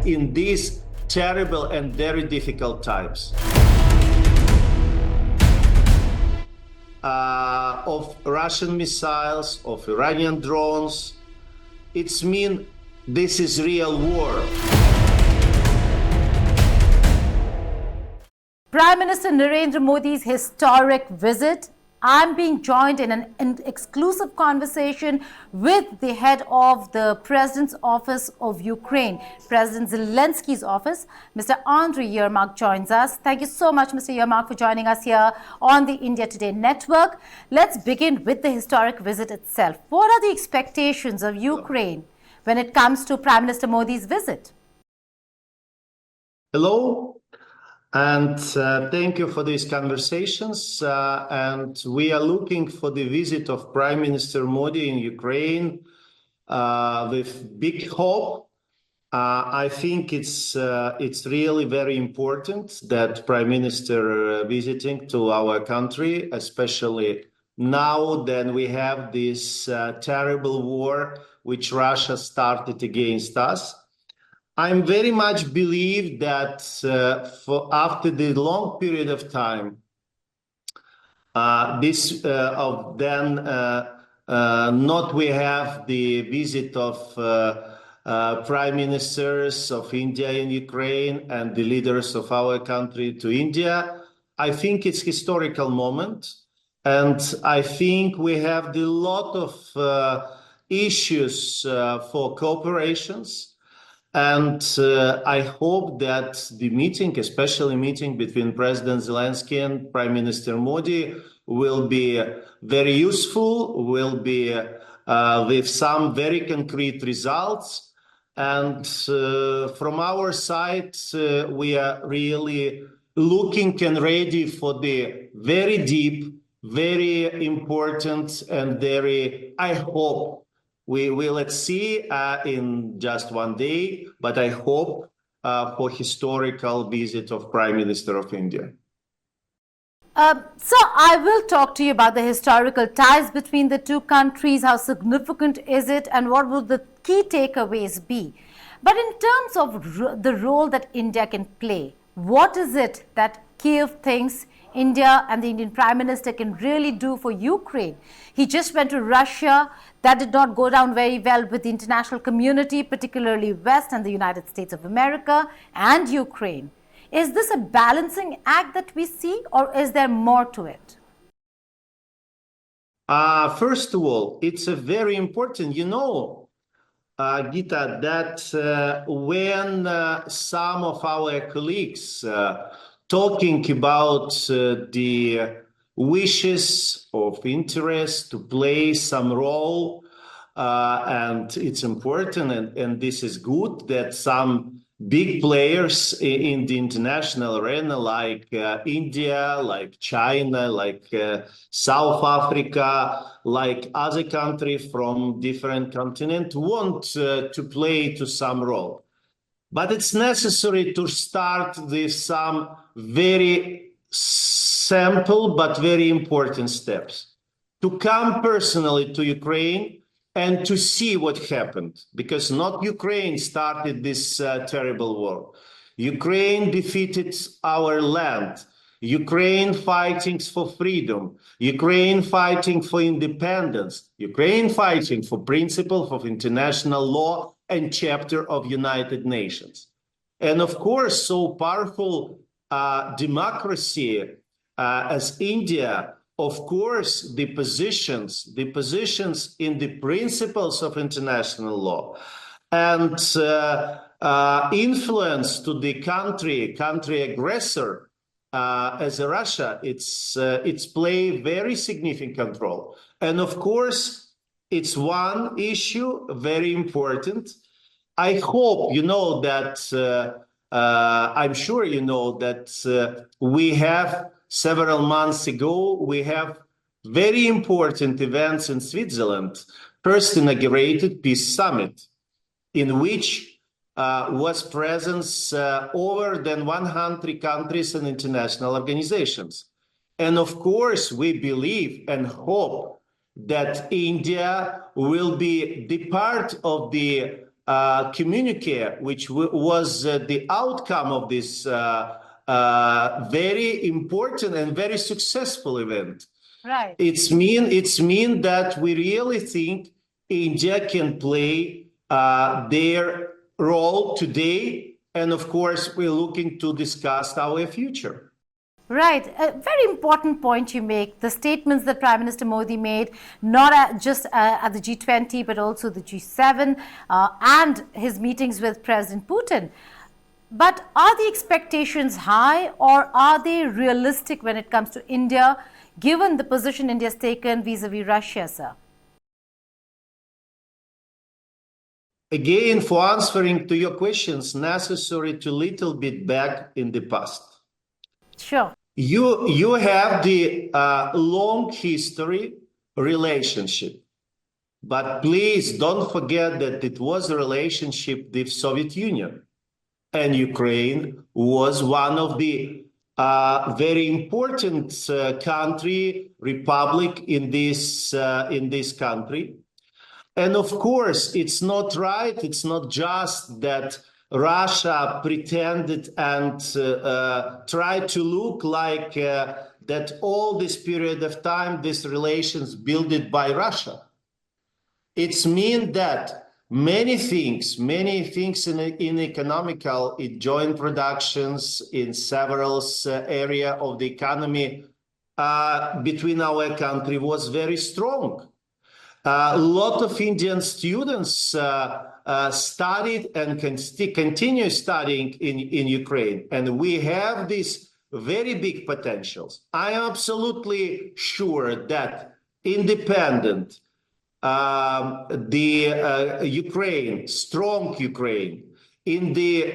in these terrible and very difficult times. Of Russian missiles, of Iranian drones, it's mean this is real war. Prime Minister Narendra Modi's historic visit. I'm being joined in an exclusive conversation with the head of the President's Office of Ukraine, President Zelensky's office. Mr. Andrei Yermak joins us. Thank you so much, Mr. Yermak, for joining us here on the India Today network. Let's begin with the historic visit itself. What are the expectations of Ukraine when it comes to Prime Minister Modi's visit? Hello. And thank you for these conversations. And we are looking for the visit of Prime Minister Modi in Ukraine with big hope. I think it's really very important that Prime Minister visiting to our country, especially now that we have this terrible war which Russia started against us. I very much believe that after the long period of time, not we have the visit of prime ministers of India and Ukraine and the leaders of our country to India. I think it's historical moment, and I think we have a lot of issues for cooperations. And I hope that the meeting, especially meeting between President Zelensky and Prime Minister Modi, will be very useful, will be with some very concrete results. And from our side, we are really looking and ready for the very deep, very important, and very, I hope, we will see in just one day, but I hope for historical visit of Prime Minister of India. So I will talk to you about the historical ties between the two countries. How significant is it, and what will the key takeaways be? But in terms of the role that India can play, what is it that Kiev thinks India and the Indian Prime Minister can really do for Ukraine? He just went to Russia. That did not go down very well with the international community, particularly West and the United States of America and Ukraine. Is this a balancing act that we see, or is there more to it? First of all, it's a very important, Gita, that when some of our colleagues talking about the wishes of interest to play some role, and it's important, and this is good that some big players in the international arena, like India, like China, like South Africa, like other countries from different continents, want to play to some role. But it's necessary to start with some very simple but very important steps. To come personally to Ukraine and to see what happened, because not Ukraine started this terrible war. Ukraine defeated our land. Ukraine fighting for freedom. Ukraine fighting for independence. Ukraine fighting for principles of international law and chapter of United Nations. And of course, so powerful democracy as India, of course, the positions in the principles of international law and influence to the country aggressor as a Russia, it's play very significant role. And of course, it's one issue very important. I hope that I'm sure that we have several months ago, we have very important events in Switzerland. First inaugurated Peace Summit, in which was presence over than 100 countries and international organizations. And of course, we believe and hope that India will be the part of the communique, which was the outcome of this very important and very successful event. Right. It's mean that we really think India can play their role today, and of course, we're looking to discuss our future. Right. A very important point you make. The statements that Prime Minister Modi made, not just at the G20, but also the G7 and his meetings with President Putin. But are the expectations high, or are they realistic when it comes to India, given the position India has taken vis-a-vis Russia, sir? Again, for answering to your questions, necessary to little bit back in the past. Sure. You have the long history relationship, but please don't forget that it was a relationship with Soviet Union, and Ukraine was one of the very important republic in this country. And of course, it's not right. It's not just that Russia pretended and tried to look like that all this period of time, these relations built by Russia. It's mean that many things in economical, in joint productions, in several area of the economy between our country was very strong. A lot of Indian students studied and continue studying in Ukraine, and we have these very big potentials. I am absolutely sure that independent, Ukraine, strong Ukraine, in the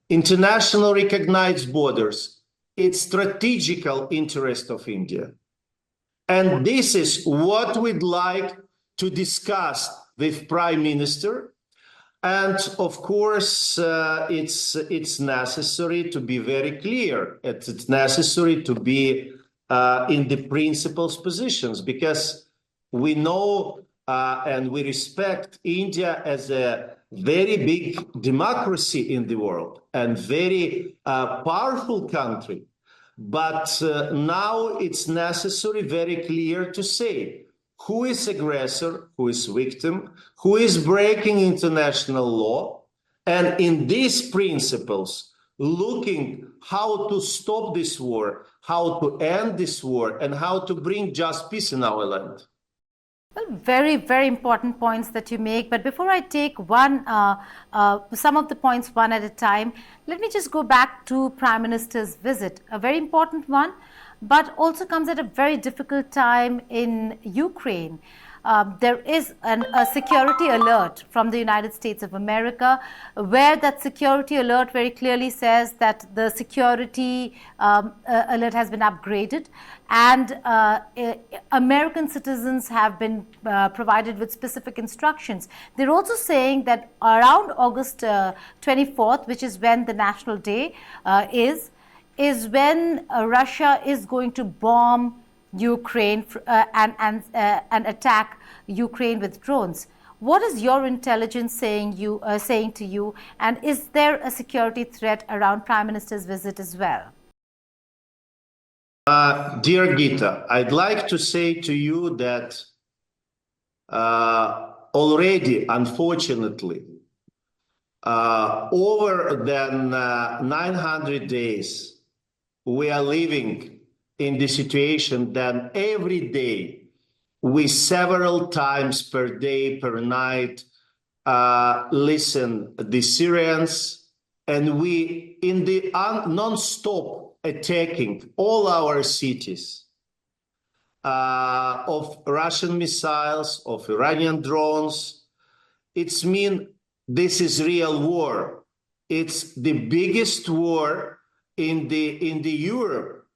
international recognized borders, it's strategical interest of India. And this is what we'd like to discuss with Prime Minister. And of course, it's necessary to be very clear. It's necessary to be in the principles positions, because we know and we respect India as a very big democracy in the world and very powerful country. But now it's necessary, very clear to say who is aggressor, who is victim, who is breaking international law, and in these principles, looking how to stop this war, how to end this war, and how to bring just peace in our land. Well, very, very important points that you make. But before I take some of the points one at a time, let me just go back to Prime Minister's visit. A very important one, but also comes at a very difficult time in Ukraine. There is a security alert from the United States of America, where that security alert very clearly says that the security alert has been upgraded, and American citizens have been provided with specific instructions. They're also saying that around August 24th, which is when the National Day is when Russia is going to bomb Ukraine and attack Ukraine with drones. What is your intelligence saying to you, and is there a security threat around Prime Minister's visit as well? Dear Gita, I'd like to say to you that already, unfortunately, over than 900 days, we are living in the situation that every day, we several times per day, per night, listen the sirens, and we in the non-stop attacking all our cities of Russian missiles, of Iranian drones. It's mean this is real war. It's the biggest war in the Europe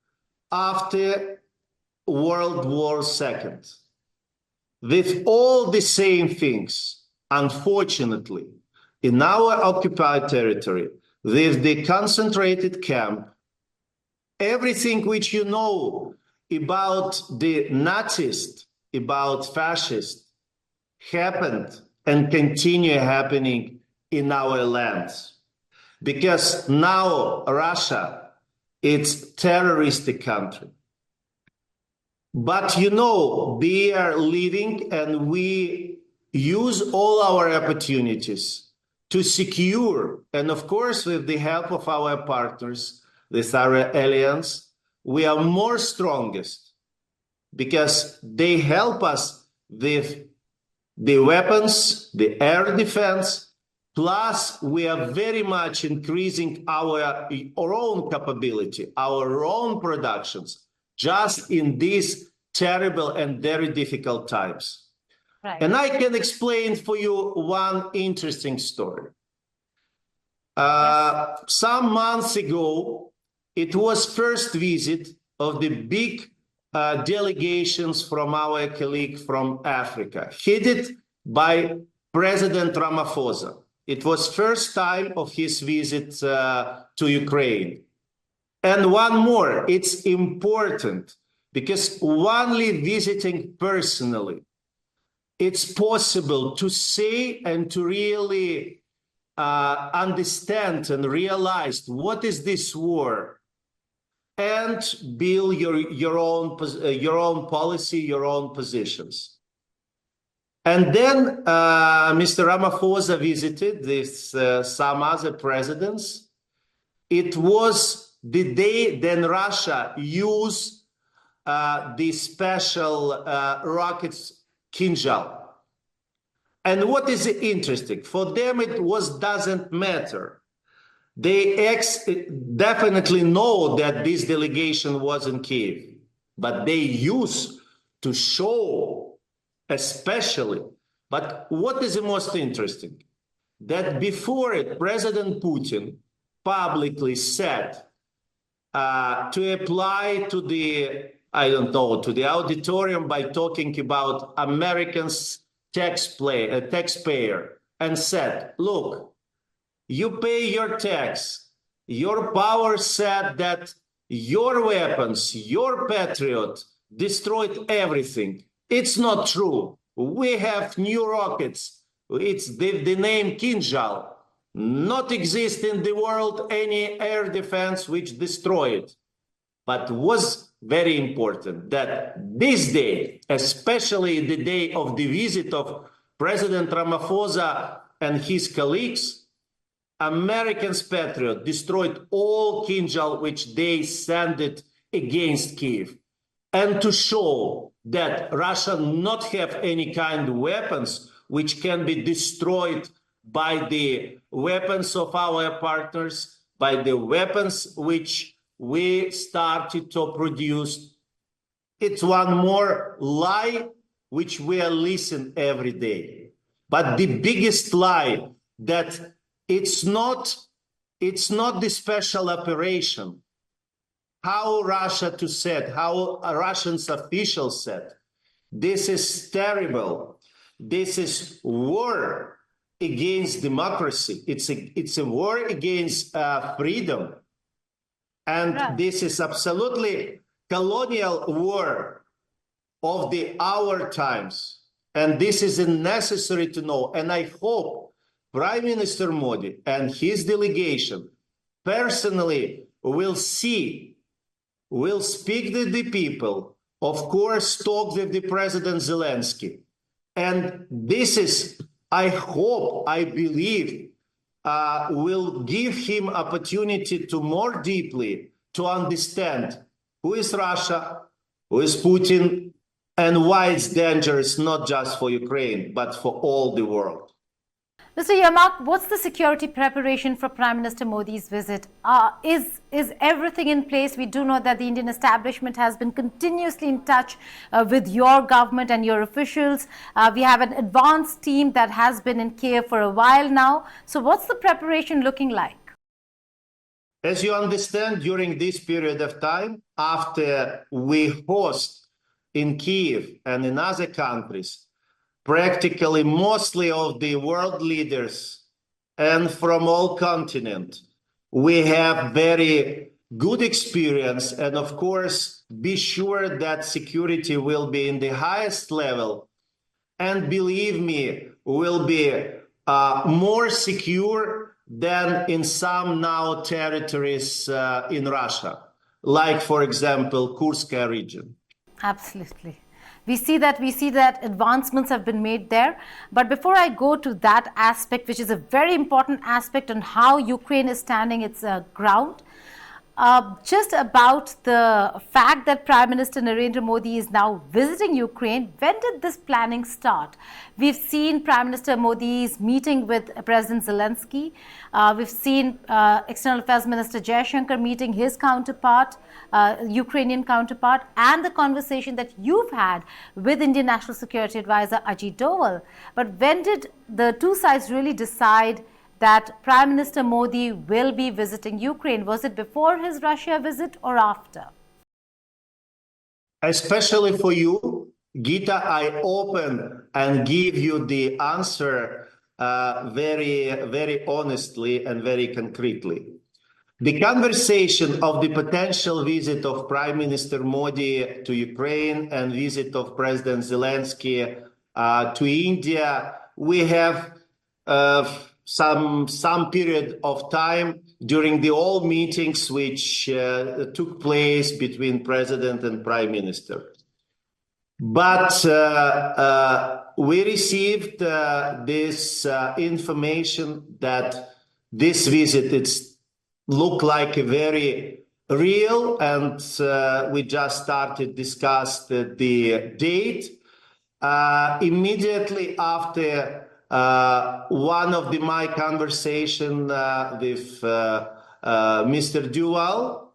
after World War II. With all the same things, unfortunately, in our occupied territory, with the concentrated camp, everything which you know about the Nazis, about fascists, happened and continue happening in our lands. Because now Russia, it's a terroristic country. But we are living and we use all our opportunities to secure, and of course, with the help of our partners, with our alliance, we are more strongest because they help us with the weapons, the air defense, plus we are very much increasing our own capability, our own productions, just in these terrible and very difficult times. Right. And I can explain for you one interesting story. Some months ago, it was first visit of the big delegations from our colleague from Africa, headed by President Ramaphosa. It was first time of his visit to Ukraine. And one more, it's important because only visiting personally, it's possible to say and to really understand and realize what is this war and build your own policy, your own positions. And then Mr. Ramaphosa visited some other presidents. It was the day then Russia used the special rockets Kinjal. And what is interesting, for them it doesn't matter. They definitely know that this delegation was in Kiev, but they used to show especially. But what is the most interesting? That before it, President Putin publicly said to apply to the, to the auditorium by talking about Americans' taxpayer, and said, look, you pay your tax. Your power said that your weapons, your Patriot destroyed everything. It's not true. We have new rockets. It's the name Kinjal. Not exist in the world any air defense which destroyed. But was very important that this day, especially the day of the visit of President Ramaphosa and his colleagues, Americans' Patriot destroyed all Kinjal which they sent it against Kiev. And to show that Russia not have any kind of weapons which can be destroyed by the weapons of our partners, by the weapons which we started to produce. It's one more lie which we are listening every day. But the biggest lie that it's not the special operation. How Russia said, how Russian officials said, this is terrible. This is war against democracy. It's a war against freedom. And this is absolutely colonial war of our times. And this is necessary to know. And I hope Prime Minister Modi and his delegation personally will speak to the people, of course, talk with the President Zelensky. And this is, I hope, I believe, will give him opportunity to more deeply to understand who is Russia, who is Putin, and why it's dangerous not just for Ukraine, but for all the world. Mr. Yermak, what's the security preparation for Prime Minister Modi's visit? Is everything in place? We do know that the Indian establishment has been continuously in touch with your government and your officials. We have an advanced team that has been in Kiev for a while now. So what's the preparation looking like? As you understand, during this period of time, after we host in Kiev and in other countries, practically mostly of the world leaders and from all continents, we have very good experience, and of course, be sure that security will be in the highest level. And believe me, will be more secure than in some now territories in Russia, like, for example, Kursk region. Absolutely. We see that advancements have been made there. But before I go to that aspect, which is a very important aspect on how Ukraine is standing its ground, just about the fact that Prime Minister Narendra Modi is now visiting Ukraine. When did this planning start? We've seen Prime Minister Modi's meeting with President Zelensky. We've seen External Affairs Minister Jaishankar meeting his counterpart, Ukrainian counterpart, and the conversation that you've had with Indian National Security Advisor Ajit Doval. But when did the two sides really decide that Prime Minister Modi will be visiting Ukraine? Was it before his Russia visit or after? Especially for you, Gita, I open and give you the answer very, very honestly and very concretely. The conversation of the potential visit of Prime Minister Modi to Ukraine and visit of President Zelensky to India, we have some period of time during the all meetings which took place between president and prime minister. But we received this information that this visit looked like a very real, and we just started discuss the date immediately after one of my conversation with Mr. Duval,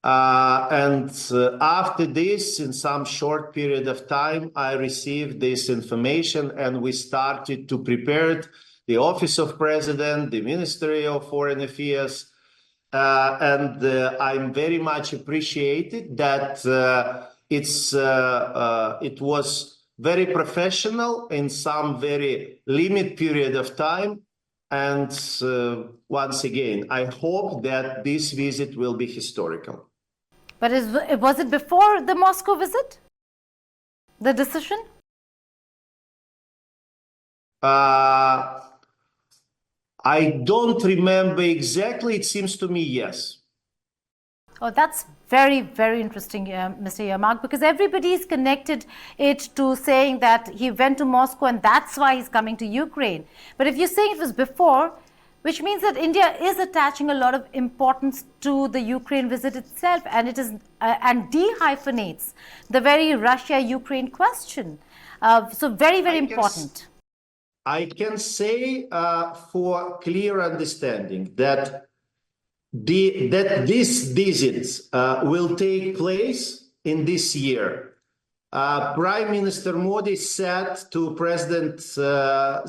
and after this, in some short period of time, I received this information, and we started to prepare the Office of President, the Ministry of Foreign Affairs, and I'm very much appreciated that it was very professional in some very limited period of time. And once again, I hope that this visit will be historical. But was it before the Moscow visit, the decision? I don't remember exactly. It seems to me, yes. Oh, that's very, very interesting, Mr. Yermak, because everybody is connected it to saying that he went to Moscow and that's why he's coming to Ukraine. But if you're saying it was before, which means that India is attaching a lot of importance to the Ukraine visit itself, and it is and dehyphenates the very Russia-Ukraine question. So very, very important. I can say for clear understanding that this visit will take place in this year. Prime Minister Modi said to President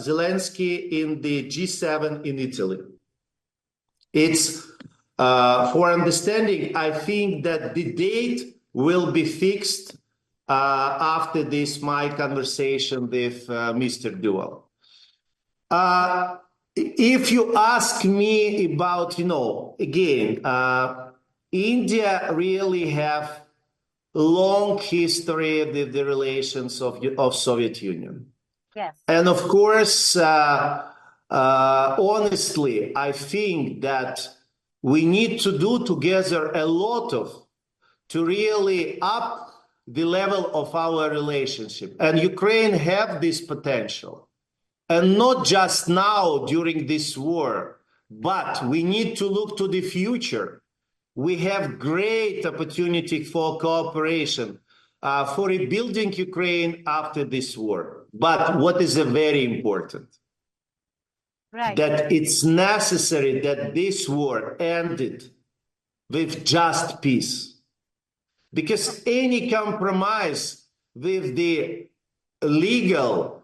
Zelensky in the G7 in Italy. It's for understanding, I think that the date will be fixed after this my conversation with Mr. Duval. If you ask me about, again, India really have long history with the relations of Soviet Union. Yes. And of course, honestly, I think that we need to do together a lot to really up the level of our relationship. And Ukraine have this potential. And not just now during this war, but we need to look to the future. We have great opportunity for cooperation, for rebuilding Ukraine after this war. But what is very important? Right. That it's necessary that this war ended with just peace. Because any compromise with the legal,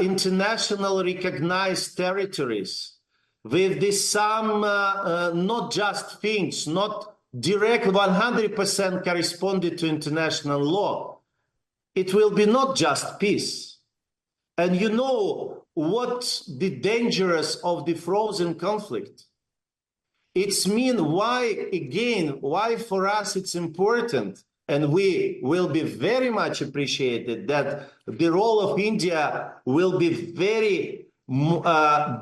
international recognized territories, with this some not just things, not direct 100% corresponded to international law, it will be not just peace. And you know what the dangers of the frozen conflict? It's mean why for us it's important and we will be very much appreciated that the role of India will be very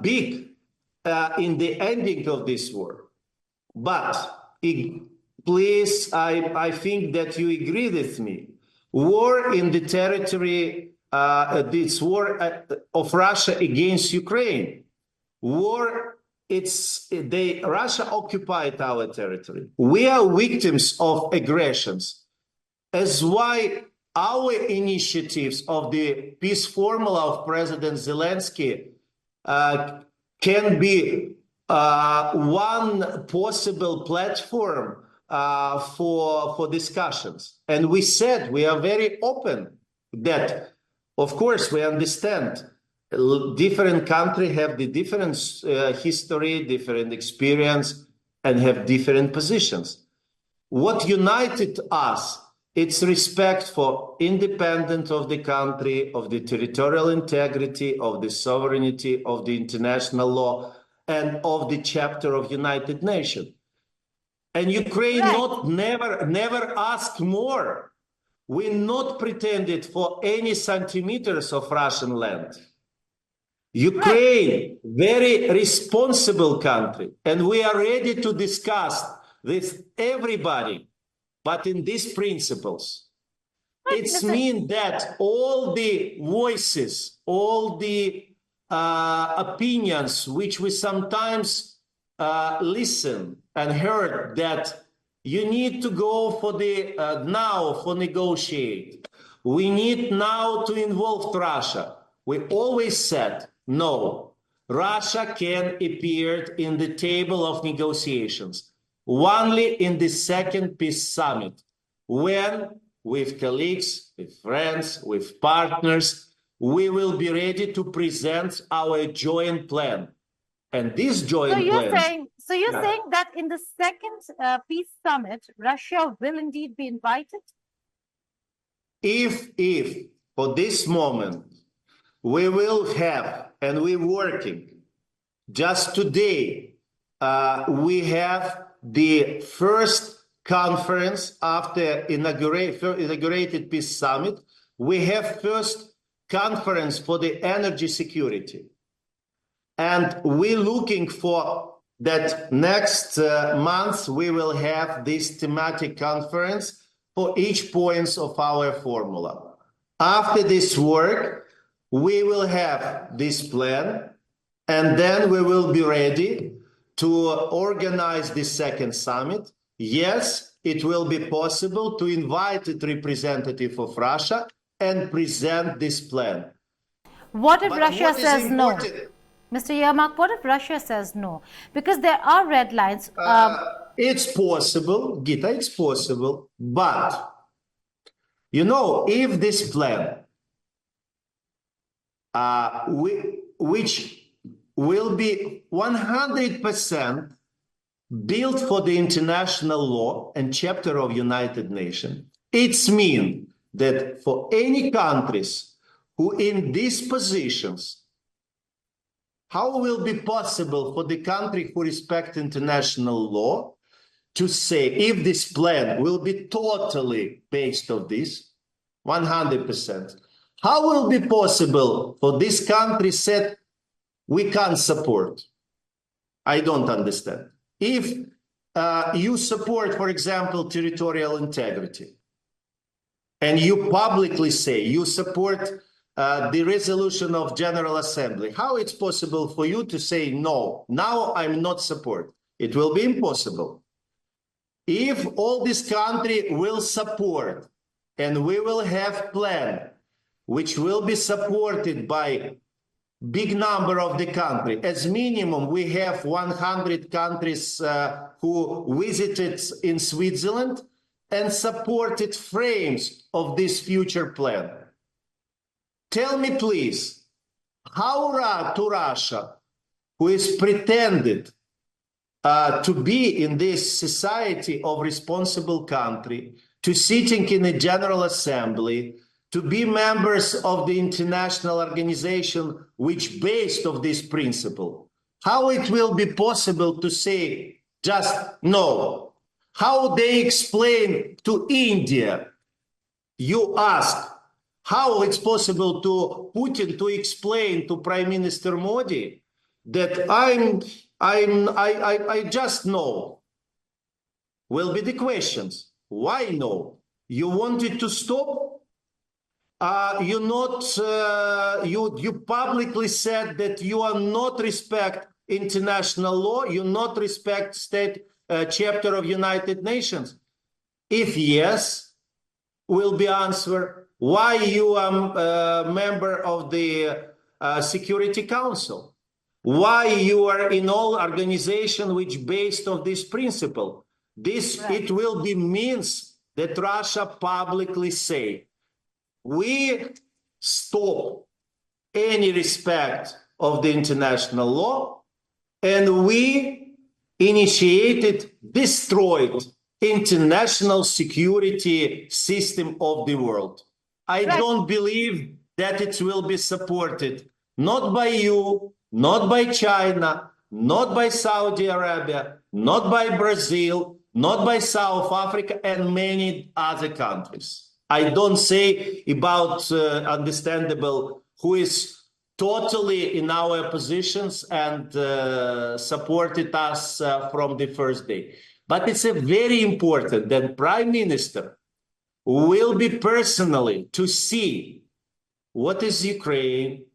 big in the ending of this war. But please, I think that you agree with me. War in the territory, this war of Russia against Ukraine. War, Russia occupied our territory. We are victims of aggressions. That's why our initiatives of the peace formula of President Zelensky can be one possible platform for discussions. And we said we are very open that, of course, we understand different countries have the different history, different experience, and have different positions. What united us, it's respect for independence of the country, of the territorial integrity, of the sovereignty, of the international law, and of the chapter of United Nations. And Ukraine never asked more. We not pretended for any centimeters of Russian land. Ukraine, very responsible country, and we are ready to discuss with everybody, but in these principles. It means that all the voices, all the opinions which we sometimes listen and heard, that you need to go for the now for negotiate. We need now to involve Russia. We always said, no, Russia can appear in the table of negotiations only in the second peace summit, when with colleagues, with friends, with partners, we will be ready to present our joint plan. And this joint plan... So you're saying that in the second peace summit, Russia will indeed be invited? If for this moment, we will have, and we're working, just today, we have the first conference after inaugurated peace summit. We have first conference for the energy security. And we're looking for that next month, we will have this thematic conference for each points of our formula. After this work, we will have this plan, and then we will be ready to organize the second summit. Yes, it will be possible to invite a representative of Russia and present this plan. What if Russia says no? Mr. Yermak, what if Russia says no? Because there are red lines. It's possible, Gita, it's possible. But, you know, if this plan, which will be 100% built for the international law and chapter of United Nations, it means that for any countries who in these positions, how will it be possible for the country who respect international law to say if this plan will be totally based on this, 100%? How will it be possible for this country said we can't support? I don't understand. If you support, for example, territorial integrity, and you publicly say you support the resolution of General Assembly, how it's possible for you to say, no, now I'm not support? It will be impossible. If all this country will support, and we will have plan, which will be supported by big number of the country, as minimum, we have 100 countries who visited in Switzerland and supported frames of this future plan. Tell me, please, how to Russia, who is pretended to be in this society of responsible country, to sitting in a General Assembly, to be members of the international organization which based of this principle, how it will be possible to say just no? how they explain to India. You ask how it's possible to Putin to explain to Prime Minister Modi that I just know. Will be the questions. Why no? You wanted to stop? You publicly said that you are not respect international law, you not respect state chapter of United Nations. If yes, will be answer why you are a member of the Security Council, why you are in all organization which based on this principle. This right. It will be means that Russia publicly say we stop any respect of the international law and we initiated, destroyed international security system of the world. I right. don't believe that it will be supported, not by you, not by China, not by Saudi Arabia, not by Brazil, not by South Africa and many other countries. I don't say about understandable who is totally in our positions and supported us from the first day. But it's a very important that Prime Minister will be personally to see what is Ukraine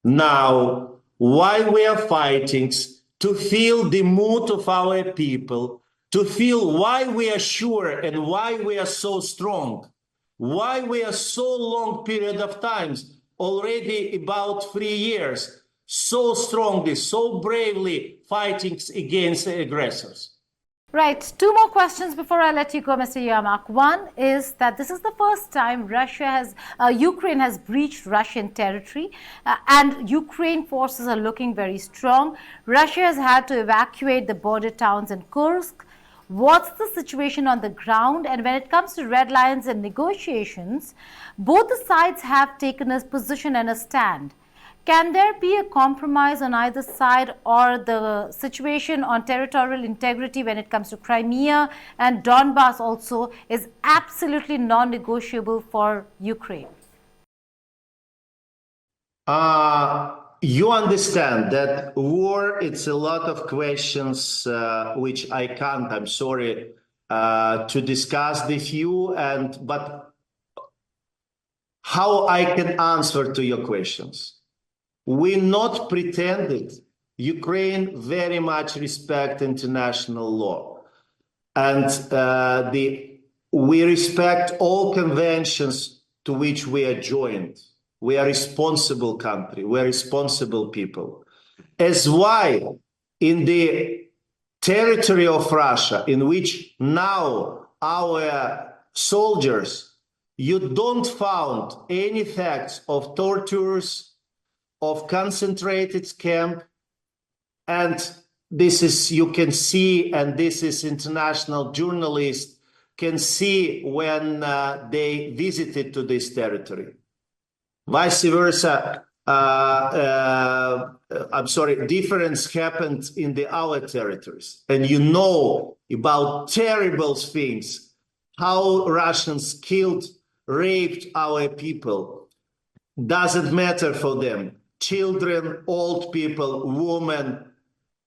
now, why we are fighting, to feel the mood of our people, to feel why we are sure and why we are so strong, why we are so long period of times, already about 3 years, so strongly, so bravely fighting against aggressors. Right. 2 more questions before I let you go, Mr. Yermak. One is that this is the first time Ukraine has breached Russian territory and Ukraine forces are looking very strong. Russia has had to evacuate the border towns in Kursk. What's the situation on the ground? And when it comes to red lines and negotiations, both the sides have taken a position and a stand. Can there be a compromise on either side, or the situation on territorial integrity when it comes to Crimea and Donbass also is absolutely non-negotiable for Ukraine? You understand that war, it's a lot of questions which I can't, I'm sorry, to discuss with you, but how I can answer to your questions? We not pretended Ukraine very much respect international law, and we respect all conventions to which we are joined. We are a responsible country. We are responsible people. As why in the territory of Russia, in which now our soldiers, you don't found any facts of tortures, of concentrated camp, and this is, you can see, and this is international journalists can see when they visited to this territory. Vice versa, I'm sorry, difference happened in our territories. And you know about terrible things, how Russians killed, raped our people. Doesn't matter for them. Children, old people, women.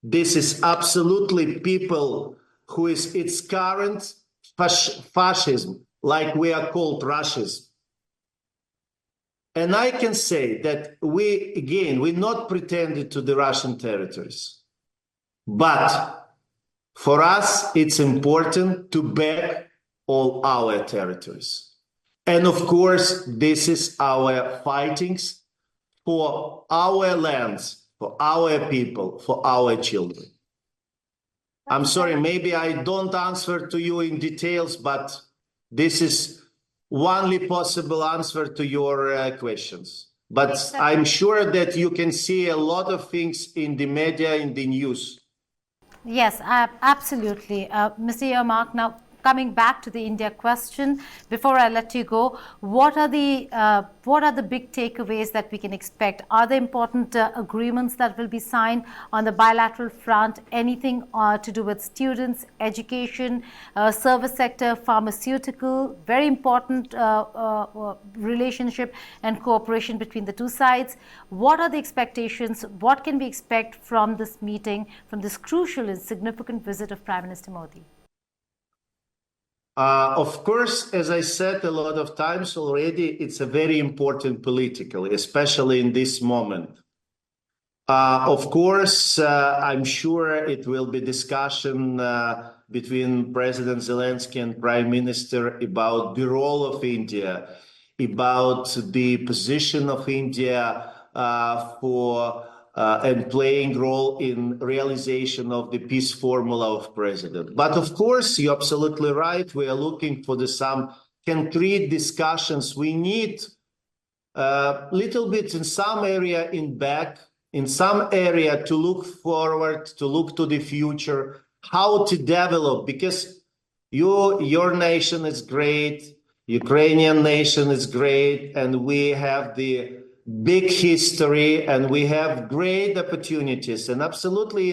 This is absolutely people who is its current fascism, like we are called Russians. And I can say that we not pretended to the Russian territories. But for us, it's important to back all our territories. And of course, this is our fightings for our lands, for our people, for our children. I'm sorry, maybe I don't answer to you in details, but this is only possible answer to your questions. But I'm sure that you can see a lot of things in the media, in the news. Yes, absolutely. Mr. Yermak, now coming back to the India question, before I let you go, what are the big takeaways that we can expect? Are there important agreements that will be signed on the bilateral front? Anything to do with students, education, service sector, pharmaceutical? Very important relationship and cooperation between the two sides. What are the expectations? What can we expect from this meeting, from this crucial and significant visit of Prime Minister Modi? Of course, as I said a lot of times already, it's a very important politically, especially in this moment. Of course, I'm sure it will be discussion between President Zelensky and Prime Minister about the role of India, about the position of India and playing role in realization of the peace formula of president. But of course, you're absolutely right. We are looking for some concrete discussions. We need a little bit in some area in some area to look forward, to look to the future, how to develop, because your nation is great, Ukrainian nation is great, and we have the big history and we have great opportunities. And absolutely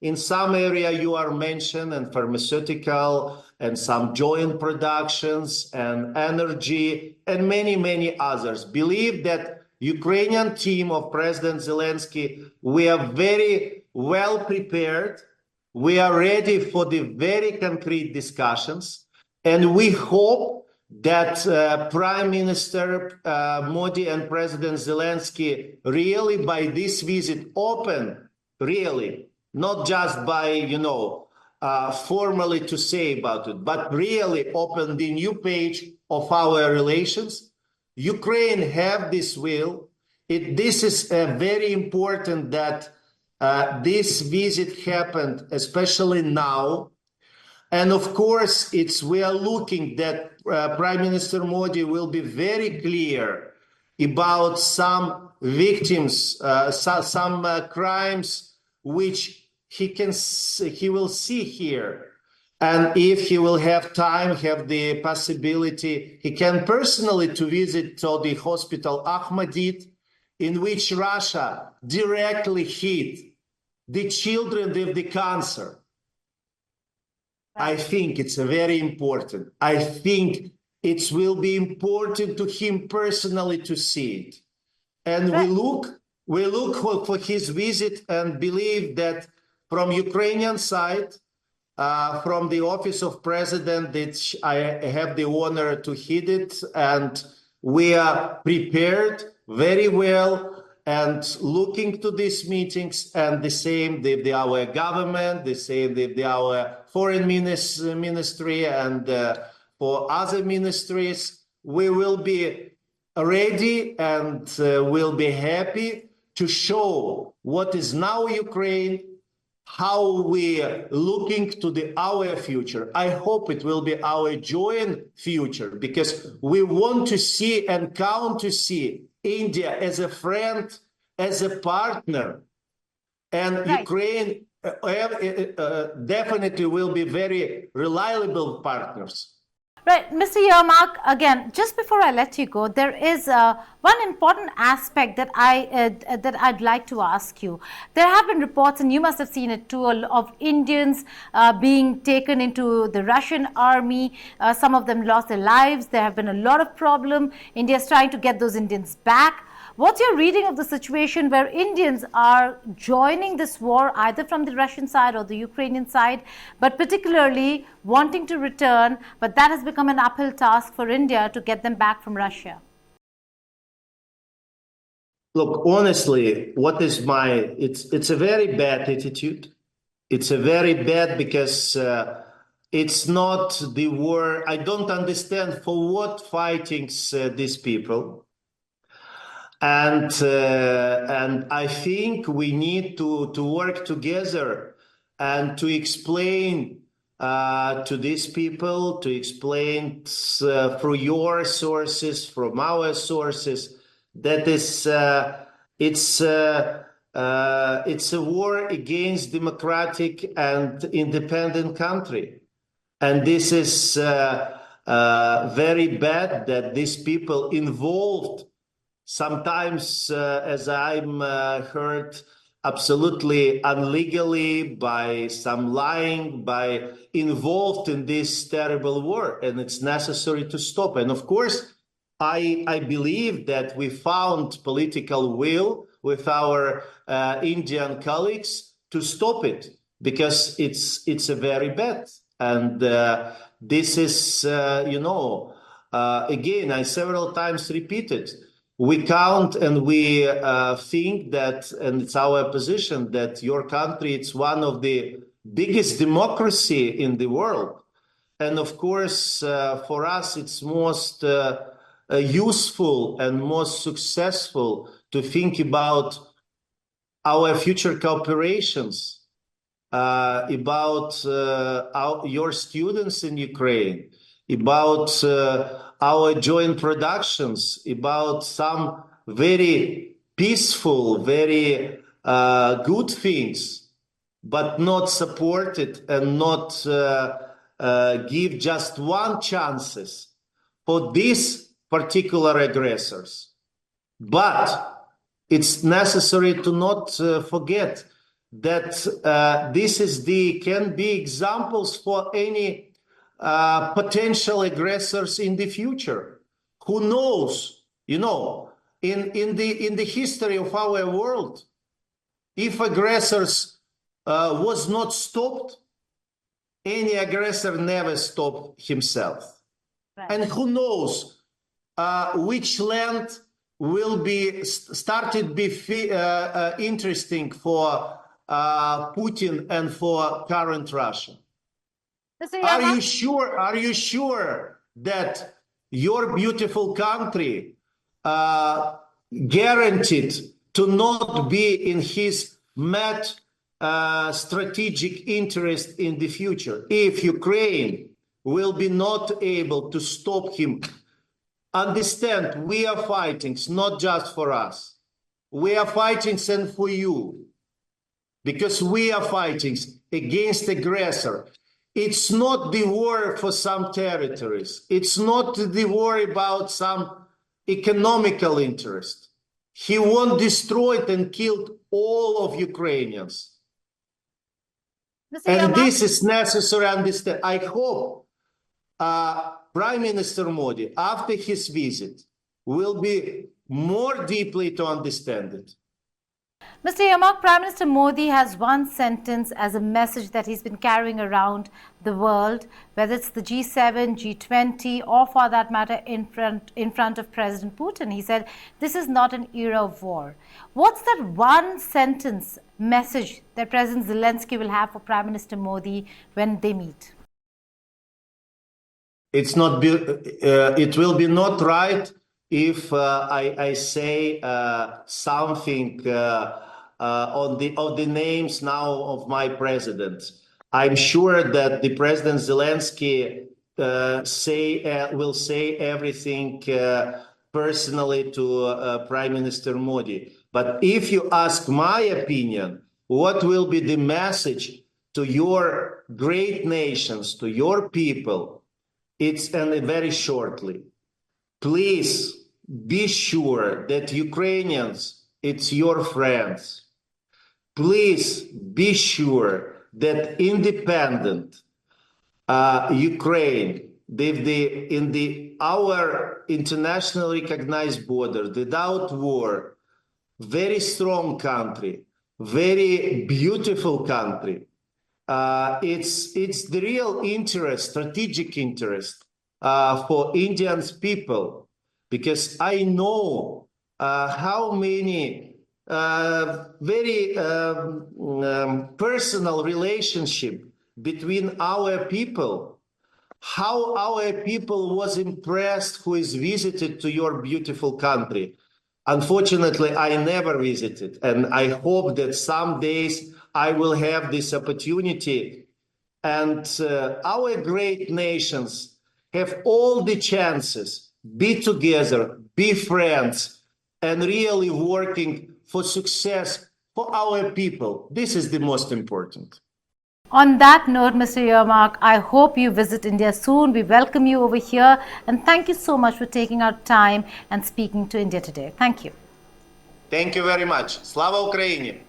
in some area you are mentioned, and pharmaceutical and some joint productions and energy and many, many others. Believe that Ukrainian team of President Zelensky, we are very well prepared. We are ready for the very concrete discussions. And we hope that Prime Minister Modi and President Zelensky really by this visit open, really, not just by, formally to say about it, but really open the new page of our relations. Ukraine have this will. This is very important that this visit happened, especially now. And of course, we are looking that Prime Minister Modi will be very clear about some victims, some crimes which he will see here. And if he will have time, have the possibility, he can personally to visit to the hospital Ahmadit, in which Russia directly hit the children with the cancer. I think it's very important. I think it will be important to him personally to see it. And we look for his visit and believe that from Ukrainian side, from the office of president, that I have the honor to head it, and we are prepared very well and looking to these meetings, and the same with our government, the same with our foreign ministry and for other ministries. We will be ready and will be happy to show what is now Ukraine, how we are looking to our future. I hope it will be our joint future, because we want to see and count to see India as a friend, as a partner, and right. Ukraine definitely will be very reliable partners. Right, Mr. Yermak, again, just before I let you go, there is one important aspect that I'd like to ask you. There have been reports, and you must have seen it too, of Indians being taken into the Russian army. Some of them lost their lives. There have been a lot of problems. India is trying to get those Indians back. What's your reading of the situation where Indians are joining this war, either from the Russian side or the Ukrainian side, but particularly wanting to return, but that has become an uphill task for India to get them back from Russia? Look, honestly, it's a very bad attitude. It's a very bad, because it's not the war. I don't understand for what fighting these people. And I think we need to work together and to explain to these people, to explain through your sources, from our sources, that it's a war against democratic and independent country. And this is very bad that these people involved, sometimes, as I'm heard, absolutely illegally, by some lying, by involved in this terrible war, and it's necessary to stop. And of course, I believe that we found political will with our Indian colleagues to stop it, because it's a very bad. And this is, again, I several times repeated, we count and we think that, and it's our position, that your country, it's one of the biggest democracy in the world. And of course, for us, it's most useful and most successful to think about our future cooperations, about your students in Ukraine, about our joint productions, about some very peaceful, very good things, but not supported and not give just one chances for these particular aggressors. But it's necessary to not forget that can be examples for any potential aggressors in the future. Who knows? In the history of our world, if aggressors was not stopped, any aggressor never stopped himself. Right. And who knows which land will be started be interesting for Putin and for current Russia. Are you sure that your beautiful country guaranteed to not be in his mad strategic interest in the future if Ukraine will be not able to stop him? Understand, we are fighting not just for us. We are fighting and for you, because we are fighting against aggressor. It's not the war for some territories. It's not the war about some economical interest. He won't destroy it and kill all of Ukrainians. And this is necessary to understand. I hope Prime Minister Modi, after his visit, will be more deeply to understand it. Mr. Yamak, Prime Minister Modi has one sentence as a message that he's been carrying around the world, whether it's the G7, G20, or for that matter, in front of President Putin. He said, this is not an era of war. What's that one sentence message that President Zelensky will have for Prime Minister Modi when they meet? It will be not right if I say something on the names now of my presidents. I'm sure that the President Zelensky will say everything personally to Prime Minister Modi. But if you ask my opinion, what will be the message to your great nations, to your people? It's very shortly. Please be sure that Ukrainians, it's your friends. Please be sure that independent Ukraine, our internationally recognized border, without war, very strong country, very beautiful country. It's the real interest, strategic interest for Indian people, because I know how many very personal relationship between our people, how our people was impressed who is visited to your beautiful country. Unfortunately, I never visited, and I hope that some days I will have this opportunity. And our great nations have all the chances, be together, be friends, and really working for success for our people. This is the most important. On that note, Mr. Yermak, I hope you visit India soon. We welcome you over here. And thank you so much for taking our time and speaking to India today. Thank you. Thank you very much. Slava Ukraini!